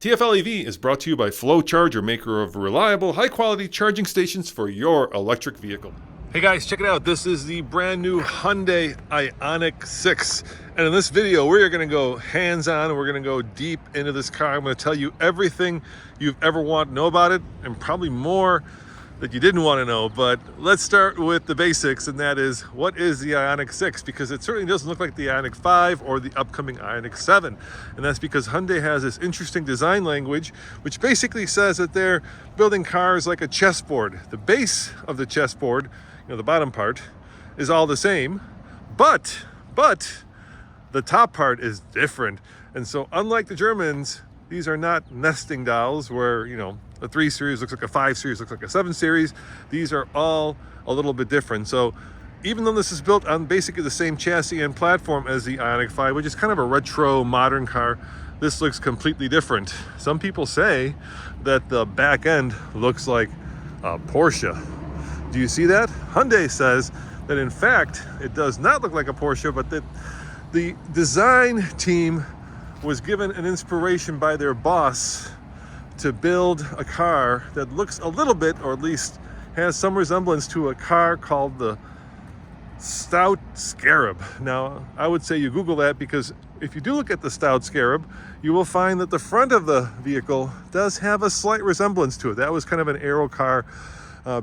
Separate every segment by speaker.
Speaker 1: TFL EV is brought to you by Flow Charger, maker of reliable, high-quality charging stations for your electric vehicle. Hey guys, check it out. This is the brand new Hyundai Ioniq 6. And in this video, we're going to go hands-on and we're going to go deep into this car. I'm going to tell you everything you've ever wanted to know about it and probably more that you didn't want to know. But let's start with the basics, and that is, what is the Ioniq 6? Because it certainly doesn't look like the Ioniq 5 or the upcoming Ioniq 7. And that's because Hyundai has this interesting design language, which basically says that they're building cars like a chessboard. The base of the chessboard, the bottom part, is all the same, but the top part is different. And so unlike the Germans, these are not nesting dolls where, a 3 Series looks like a 5 Series, looks like a 7 Series. These are all a little bit different. So even though this is built on basically the same chassis and platform as the Ioniq 5, which is kind of a retro modern car, this looks completely different. Some people say that the back end looks like a Porsche. Do you see that? Hyundai says that in fact it does not look like a Porsche, but that the design team was given an inspiration by their boss to build a car that looks a little bit, or at least has some resemblance to, a car called the Stout Scarab. Now, I would say you Google that, because if you do look at the Stout Scarab, you will find that the front of the vehicle does have a slight resemblance to it. That was kind of an aero car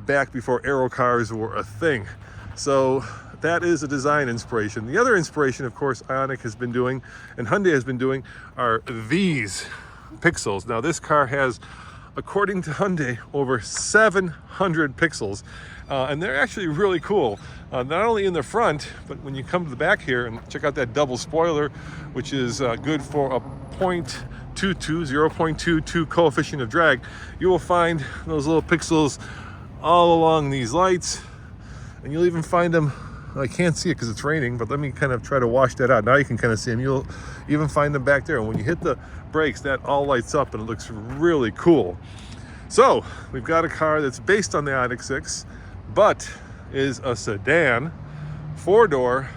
Speaker 1: back before aero cars were a thing. So that is a design inspiration. The other inspiration, of course, Ioniq has been doing and Hyundai has been doing are these pixels. Now, this car has, according to Hyundai, over 700 pixels, and they're actually really cool. Not only in the front, but when you come to the back here and check out that double spoiler, which is good for a 0.22 coefficient of drag, you will find those little pixels all along these lights, and you'll even find them. I can't see it because it's raining, but let me kind of try to wash that out. Now you can kind of see them. You'll even find them back there. And when you hit the brakes, that all lights up and it looks really cool. So we've got a car that's based on the Ioniq 6, but is a sedan, 4-door,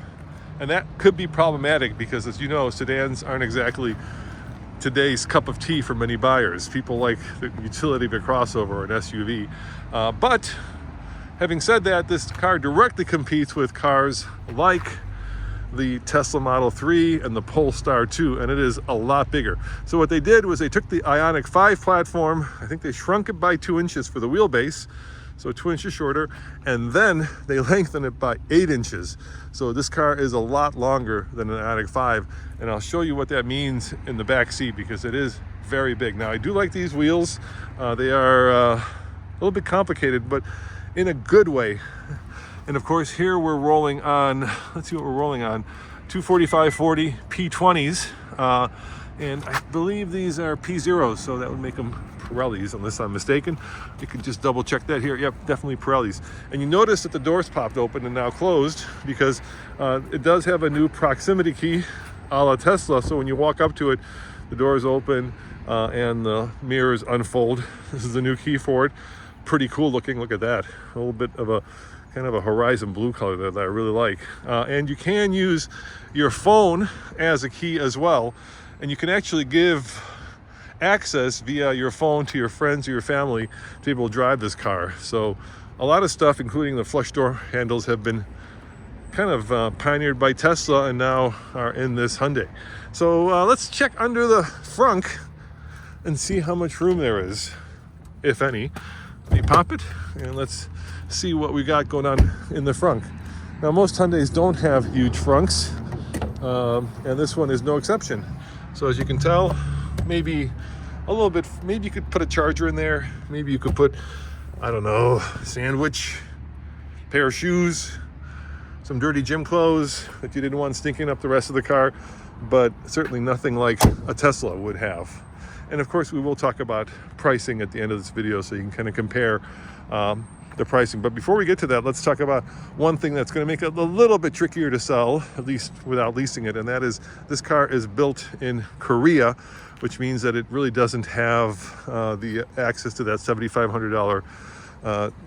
Speaker 1: and that could be problematic because, as you know, sedans aren't exactly today's cup of tea for many buyers. People like the utility of a crossover or an SUV. But having said that, this car directly competes with cars like the Tesla Model 3 and the Polestar 2, and it is a lot bigger. So what they did was they took the Ioniq 5 platform, I think they shrunk it by 2 inches for the wheelbase, so 2 inches shorter, and then they lengthened it by 8 inches. So this car is a lot longer than an Ioniq 5, and I'll show you what that means in the back seat because it is very big. Now, I do like these wheels. They are a little bit complicated, but in a good way. And of course, here we're rolling on, let's see what we're rolling on, 245/40 P20s, and I believe these are P0s, so that would make them Pirellis, unless I'm mistaken. You can just double check that here. Yep, definitely Pirellis. And you notice that the doors popped open and now closed because it does have a new proximity key a la Tesla, so when you walk up to it, the doors open and the mirrors unfold. This is a new key for it. Pretty cool looking. Look at that. A little bit of a kind of a horizon blue color that I really like. And you can use your phone as a key as well. And you can actually give access via your phone to your friends or your family to be able to drive this car. So a lot of stuff, including the flush door handles, have been kind of pioneered by Tesla and now are in this Hyundai. So let's check under the frunk and see how much room there is, if any. Let me pop it and let's see what we got going on in the frunk. Now, most Hyundais don't have huge frunks, and this one is no exception. So as you can tell, maybe a little bit, maybe you could put a charger in there. Maybe you could put, I don't know, sandwich, pair of shoes, some dirty gym clothes that you didn't want stinking up the rest of the car, but certainly nothing like a Tesla would have. And of course, we will talk about pricing at the end of this video so you can kind of compare the pricing. But before we get to that, let's talk about one thing that's going to make it a little bit trickier to sell, at least without leasing it, and that is this car is built in Korea, which means that it really doesn't have the access to that $7,500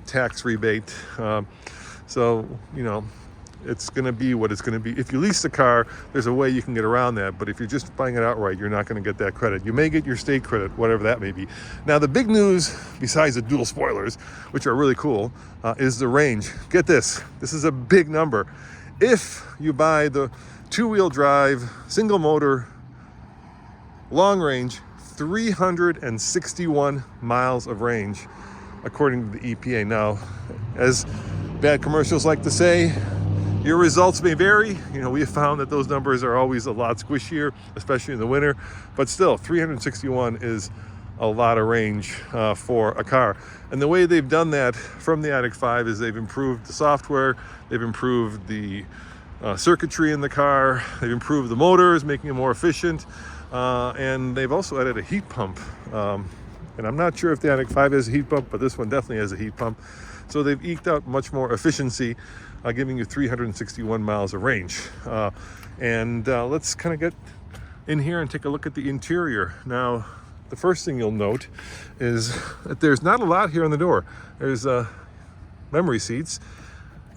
Speaker 1: tax rebate. So, it's going to be what it's going to be. If you lease the car, there's a way you can get around that. But if you're just buying it outright, you're not going to get that credit. You may get your state credit, whatever that may be. Now, the big news, besides the dual spoilers, which are really cool, is the range. Get this. This is a big number. If you buy the two-wheel drive, single motor, long range, 361 miles of range, according to the EPA. Now, as bad commercials like to say, your results may vary. We have found that those numbers are always a lot squishier, especially in the winter. But still, 361 is a lot of range for a car. And the way they've done that from the Ioniq 5 is they've improved the software, they've improved the circuitry in the car, they've improved the motors, making it more efficient, and they've also added a heat pump. And I'm not sure if the Ioniq 5 has a heat pump, but this one definitely has a heat pump. So they've eked out much more efficiency, giving you 361 miles of range. Let's kind of get in here and take a look at the interior. Now, the first thing you'll note is that there's not a lot here on the door. There's memory seats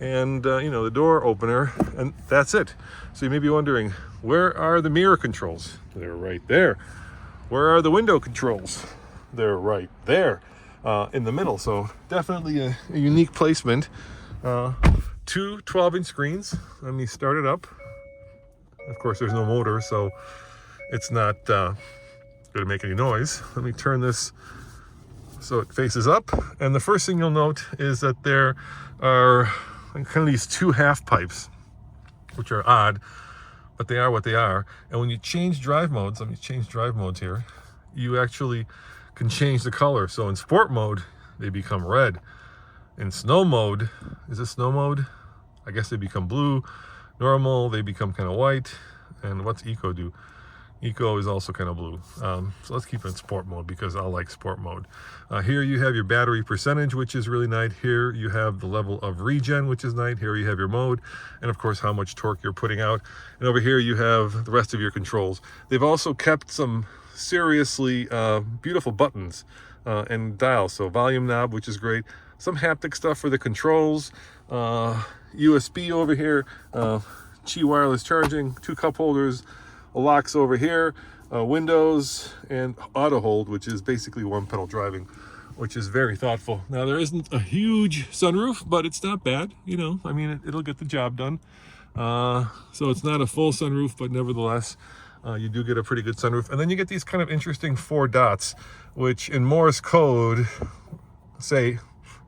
Speaker 1: and the door opener, and that's it. So you may be wondering, where are the mirror controls? They're right there. Where are the window controls? They're right there in the middle. So definitely a unique placement. Two 12-inch screens. Let me start it up. Of course, there's no motor, so it's not going to make any noise. Let me turn this so it faces up. And the first thing you'll note is that there are kind of these two half pipes, which are odd, but they are what they are. And when you change drive modes, let me change drive modes here, you actually can change the color. So in sport mode, they become red. In snow mode, is this snow mode? I guess they become blue. Normal, they become kind of white. And what's eco do? Eco is also kind of blue. So let's keep it in sport mode because I like sport mode. Here you have your battery percentage, which is really nice. Here you have the level of regen, which is nice. Here you have your mode, and of course how much torque you're putting out. And over here you have the rest of your controls. They've also kept some seriously beautiful buttons and dials. So volume knob, which is great. Some haptic stuff for the controls. USB over here. Qi wireless charging. Two cup holders. Locks over here, windows, and auto hold, which is basically one pedal driving, which is very thoughtful. Now, there isn't a huge sunroof, but it's not bad. I mean, it'll get the job done. So it's not a full sunroof, but nevertheless, you do get a pretty good sunroof. And then you get these kind of interesting 4 dots, which in Morse code say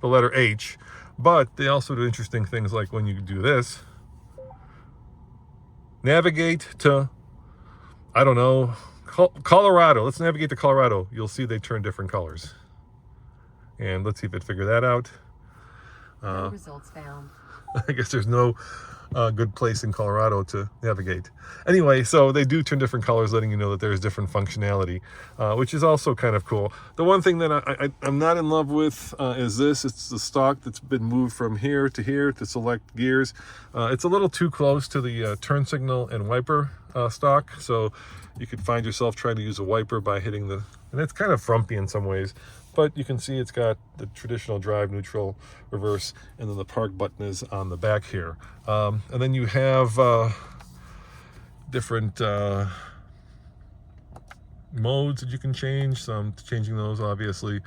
Speaker 1: the letter H, but they also do interesting things like when you do this, navigate to, I don't know, Colorado. Let's navigate to Colorado. You'll see they turn different colors. And let's see if it figure that out.
Speaker 2: No results found.
Speaker 1: I guess there's no good place in Colorado to navigate. Anyway, so they do turn different colors, letting you know that there's different functionality, which is also kind of cool. The one thing that I'm not in love with is this. It's the stalk that's been moved from here to select gears. It's a little too close to the turn signal and wiper stalk, so you could find yourself trying to use a wiper by hitting and it's kind of frumpy in some ways. But you can see it's got the traditional drive, neutral, reverse, and then the park button is on the back here. And then you have different modes that you can change. So I'm changing those, obviously.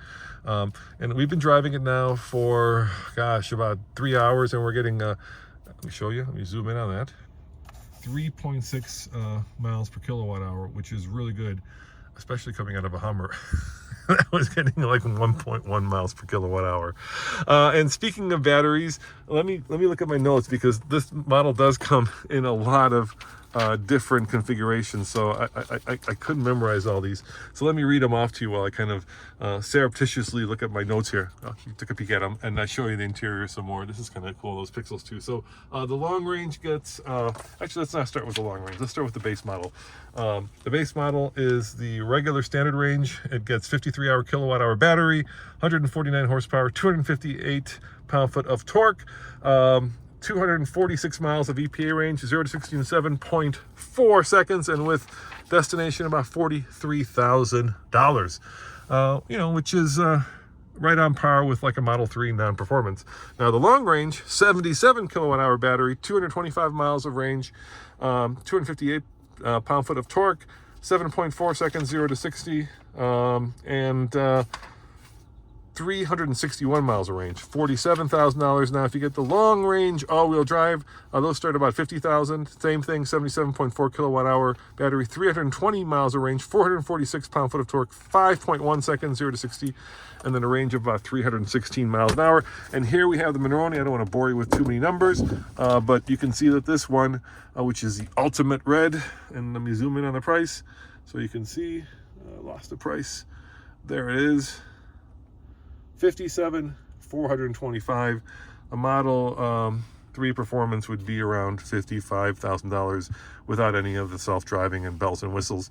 Speaker 1: And we've been driving it now for, about 3 hours, and we're getting, let me show you, let me zoom in on that. 3.6 miles per kilowatt hour, which is really good, especially coming out of a Hummer. I was getting like 1.1 miles per kilowatt hour. And speaking of batteries, let me look at my notes, because this model does come in a lot of different configurations, so I couldn't memorize all these. So let me read them off to you while I kind of surreptitiously look at my notes here. You took a peek at them, and I show you the interior some more. This is kind of cool, those pixels too. So the long range gets, actually let's not start with the long range, let's start with the base model. The base model is the regular standard range. It gets 53 kilowatt hour battery, 149 horsepower, 258 pound-foot of torque, 246 miles of EPA range, 0 to 60 in 7.4 seconds, and with destination about $43,000. Which is right on par with like a Model 3 non-performance. Now the long range, 77 kilowatt hour battery, 225 miles of range, 258 pound-foot of torque, 7.4 seconds 0 to 60, and 361 miles of range, $47,000. Now, if you get the long range all-wheel drive, those start about $50,000. Same thing, 77.4 kilowatt hour battery, 320 miles of range, 446 pound-foot of torque, 5.1 seconds 0 to 60, and then a range of about 316 miles an hour. And here we have the Monroney. I don't want to bore you with too many numbers, but you can see that this one, which is the ultimate red, and let me zoom in on the price so you can see. Lost the price. There it is. $57,425. A Model 3 Performance would be around $55,000 without any of the self-driving and bells and whistles.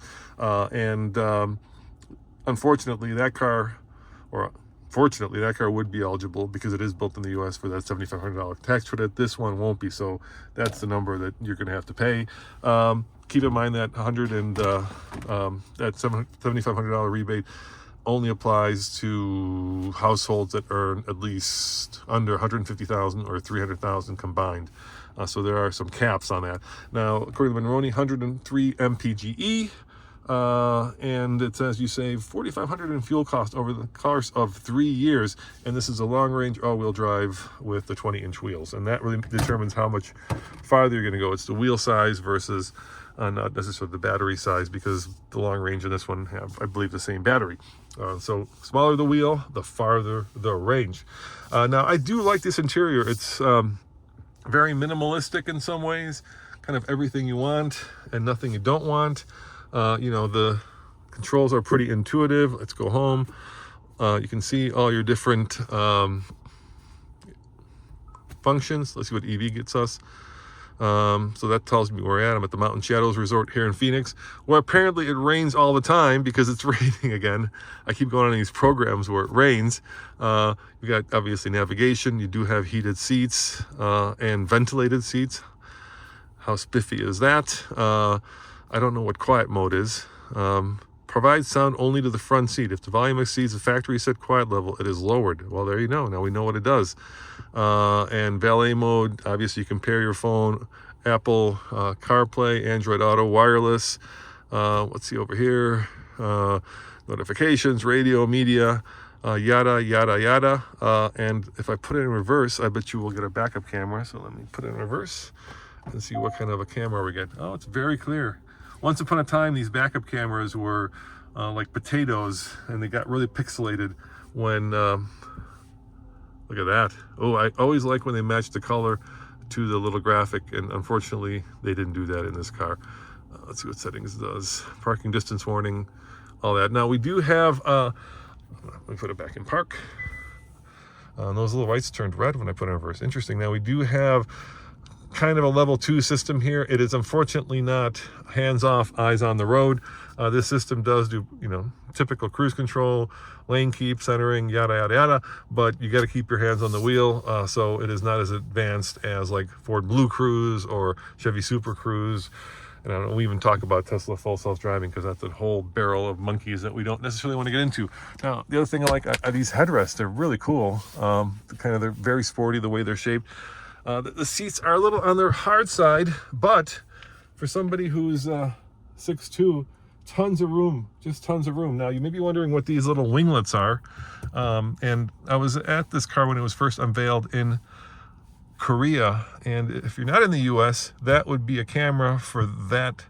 Speaker 1: Unfortunately, that car, or fortunately, that car would be eligible because it is built in the U.S. for that $7,500 tax credit. This one won't be, so that's the number that you're going to have to pay. Keep in mind that that $7,500 rebate only applies to households that earn at least under $150,000 or $300,000 combined. So there are some caps on that. Now, according to Monroney, 103 mpge, and it says you save $4,500 in fuel cost over the course of 3 years. And this is a long-range all-wheel drive with the 20-inch wheels, and that really determines how much farther you're going to go. It's the wheel size versus not necessarily the battery size, because the long range in this one have, I believe, the same battery. So smaller the wheel, the farther the range. Now, I do like this interior. It's very minimalistic in some ways, kind of everything you want and nothing you don't want. The controls are pretty intuitive. Let's go home. You can see all your different functions. Let's see what EV gets us. So that tells me where we're at. I'm at the Mountain Shadows Resort here in Phoenix, where apparently it rains all the time because it's raining again. I keep going on these programs where it rains. You got obviously navigation. You do have heated seats and ventilated seats. How spiffy is that? I don't know what quiet mode is. Provides sound only to the front seat. If the volume exceeds the factory set quiet level, it is lowered. Well, there you go. Now we know what it does. And valet mode, obviously you can pair your phone, Apple CarPlay, Android Auto, wireless. Let's see over here. Notifications, radio, media, yada, yada, yada. And if I put it in reverse, I bet you will get a backup camera. So let me put it in reverse and see what kind of a camera we get. Oh, it's very clear. Once upon a time, these backup cameras were like potatoes, and they got really pixelated when, look at that. Oh, I always like when they match the color to the little graphic, and unfortunately, they didn't do that in this car. Let's see what settings it does. Parking distance warning, all that. Now, we do have, let me put it back in park. Those little lights turned red when I put it in reverse. Interesting. Now, we do have kind of a level 2 system here. It is unfortunately not hands-off, eyes on the road. This system does do, typical cruise control, lane keep, centering, yada, yada, yada, but you got to keep your hands on the wheel. So it is not as advanced as like Ford Blue Cruise or Chevy Super Cruise. And I don't even talk about Tesla full self-driving, because that's a whole barrel of monkeys that we don't necessarily want to get into. Now, the other thing I like are these headrests. They're really cool. They're very sporty the way they're shaped. The seats are a little on their hard side, but for somebody who's 6'2", tons of room, just tons of room. Now, you may be wondering what these little winglets are. And I was at this car when it was first unveiled in Korea. And if you're not in the US, that would be a camera for that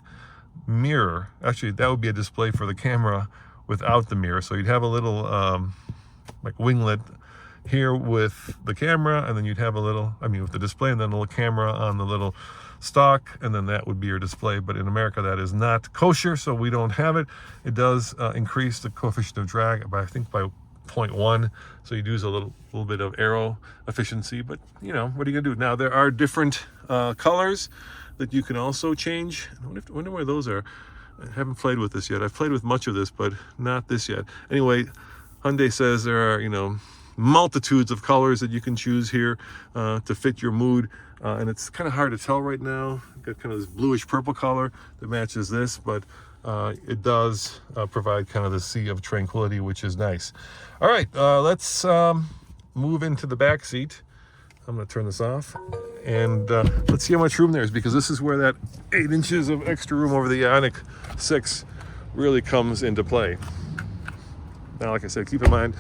Speaker 1: mirror. Actually, that would be a display for the camera without the mirror. So you'd have a little like winglet here with the camera, and then you'd have with the display, and then a little camera on the little stock, and then that would be your display. But in America, that is not kosher, so we don't have it. It does increase the coefficient of drag by 0.1, so you'd use a little bit of aero efficiency, but what are you gonna do? Now, there are different colors that you can also change. I wonder where those are. I haven't played with this yet. I've played with much of this, but not this yet. Anyway, Hyundai says there are, multitudes of colors that you can choose here to fit your mood, and it's kind of hard to tell right now. Got kind of this bluish purple color that matches this, but it does provide kind of the sea of tranquility, which is nice. All right, let's move into the back seat. I'm going to turn this off, and let's see how much room there is, because this is where that 8 inches of extra room over the Ioniq 6 really comes into play. Now, like I said, keep in mind,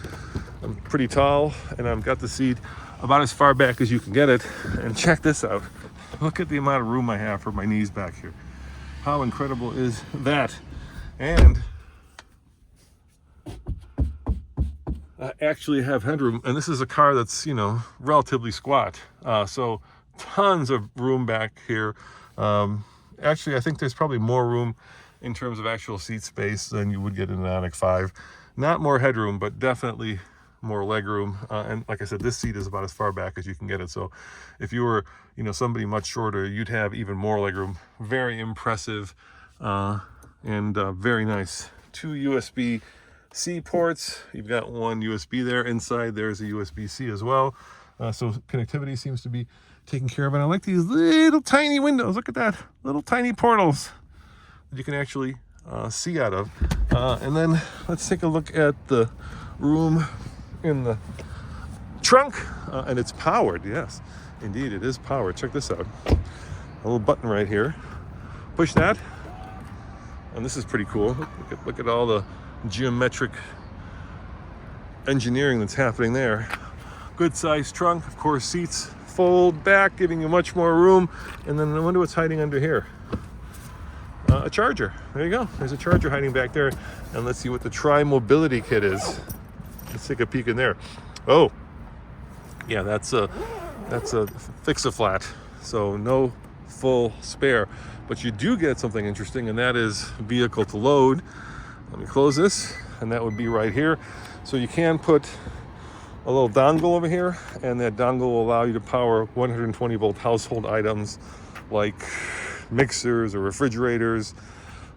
Speaker 1: I'm pretty tall, and I've got the seat about as far back as you can get it. And check this out. Look at the amount of room I have for my knees back here. How incredible is that? And I actually have headroom, and this is a car that's, you know, relatively squat. So tons of room back here. Actually, I think there's probably more room in terms of actual seat space than you would get in an Ioniq 5. Not more headroom, but definitely more legroom. And like I said, this seat is about as far back as you can get it. So if you were, you know, somebody much shorter, you'd have even more legroom. Very impressive and very nice. 2 USB-C ports. You've got 1 USB there. Inside there's a USB-C as well. So connectivity seems to be taken care of. And I like these little tiny windows. Look at that. Little tiny portals that you can actually see out of. And then let's take a look at the room in the trunk. And it's powered. Yes, indeed, it is powered. Check this out. A little button right here. Push that. And this is pretty cool. Look at all the geometric engineering that's happening there. Good sized trunk. Of course, seats fold back, giving you much more room. And then I wonder what's hiding under here. A charger. There you go. There's a charger hiding back there. And let's see what the Tri-Mobility kit is. Let's take a peek in there. Oh, yeah, that's a fix-a-flat. So no full spare. But you do get something interesting, and that is vehicle to load. Let me close this, and that would be right here. So you can put a little dongle over here, and that dongle will allow you to power 120 volt household items like mixers or refrigerators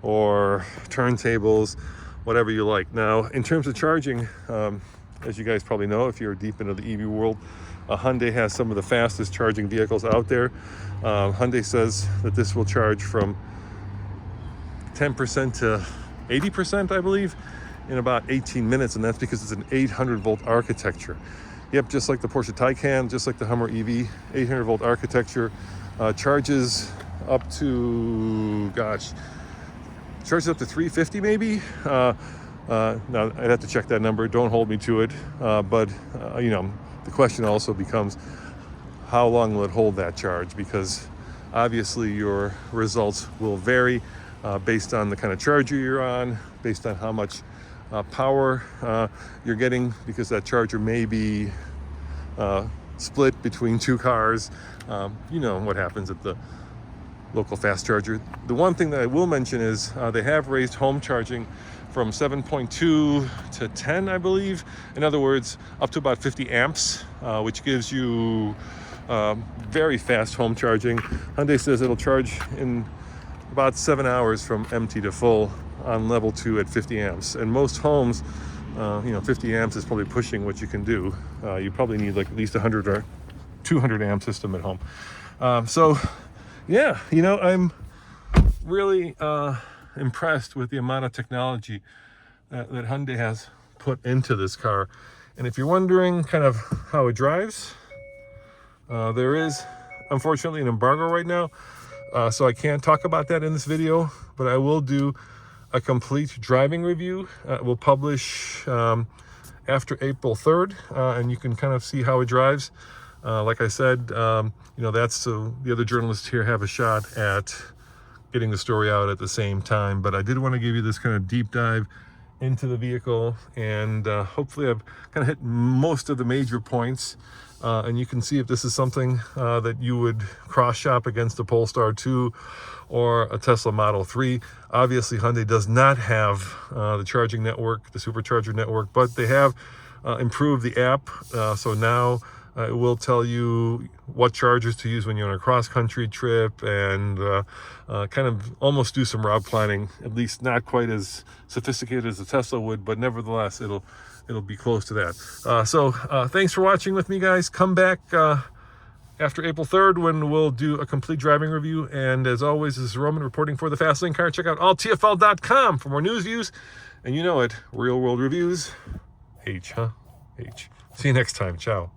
Speaker 1: or turntables, whatever you like. Now, in terms of charging, as you guys probably know, if you're deep into the EV world, Hyundai has some of the fastest charging vehicles out there. Hyundai says that this will charge from 10% to 80%, I believe, in about 18 minutes, and that's because it's an 800 volt architecture. Yep, just like the Porsche Taycan, just like the Hummer EV, 800 volt architecture, charges up to, charges up to 350 maybe. Now, I'd have to check that number. Don't hold me to it. But you know, the question also becomes, how long will it hold that charge? Because obviously your results will vary based on the kind of charger you're on, based on how much power you're getting, because that charger may be split between 2 cars. You know what happens at the local fast charger. The one thing that I will mention is they have raised home charging from 7.2 to 10, I believe. In other words, up to about 50 amps, which gives you very fast home charging. Hyundai says it'll charge in about 7 hours from empty to full on level 2 at 50 amps. And most homes, you know, 50 amps is probably pushing what you can do. You probably need like at least 100 or 200 amp system at home. So yeah, you know, I'm really impressed with the amount of technology that Hyundai has put into this car. And if you're wondering kind of how it drives, there is unfortunately an embargo right now, so I can't talk about that in this video, but I will do a complete driving review. We'll publish after April 3rd, and you can kind of see how it drives. Like I said, you know, that's so the other journalists here have a shot at getting the story out at the same time. But I did want to give you this kind of deep dive into the vehicle, and hopefully I've kind of hit most of the major points, and you can see if this is something that you would cross shop against a Polestar 2 or a Tesla Model 3. Obviously Hyundai does not have the charging network, the supercharger network, but they have improved the app, so now it will tell you what chargers to use when you're on a cross-country trip, and kind of almost do some route planning, at least not quite as sophisticated as the Tesla would, but nevertheless it'll be close to that. So thanks for watching with me, guys. Come back after April 3rd, when we'll do a complete driving review. And as always, this is Roman reporting for the Fast Lane Car. Check out alltfl.com for more news, views, and you know it, real world reviews. H, huh? H. See you next time. Ciao.